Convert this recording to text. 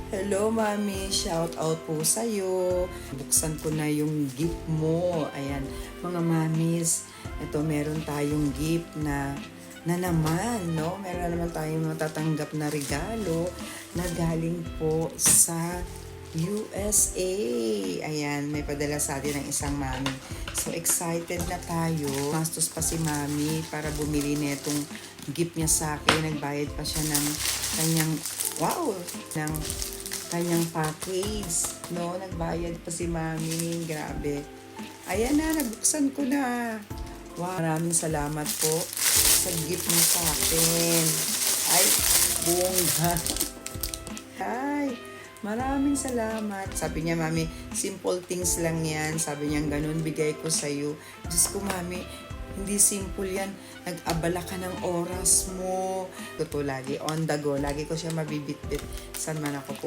Hello, Mami. Shout out po sa'yo. Buksan ko na yung gift mo. Ayan, mga mamis. Ito, meron tayong gift na naman, no? Meron naman tayong matatanggap na regalo na galing po sa USA. Ayan, may padala sa atin ng isang mami. So, excited na tayo. Mastos pa si mami para bumili netong gift niya sa akin. Nagbayad pa siya ng kanyang, ng kanyang package. No, nagbayad pa si mami. Grabe. Ayan na, nabuksan ko na. Wow, maraming salamat po sa gift mo sa akin. Ay, bongga. Ay, maraming salamat. Sabi niya, mami, simple things lang yan. Sabi niya, ganun, bigay ko sa'yo. Diyos ko, mami, hindi simple yan. Nag-abala ka ng oras mo. Totoo lagi, on the go. Lagi ko siya mabibitbit. Saan man ako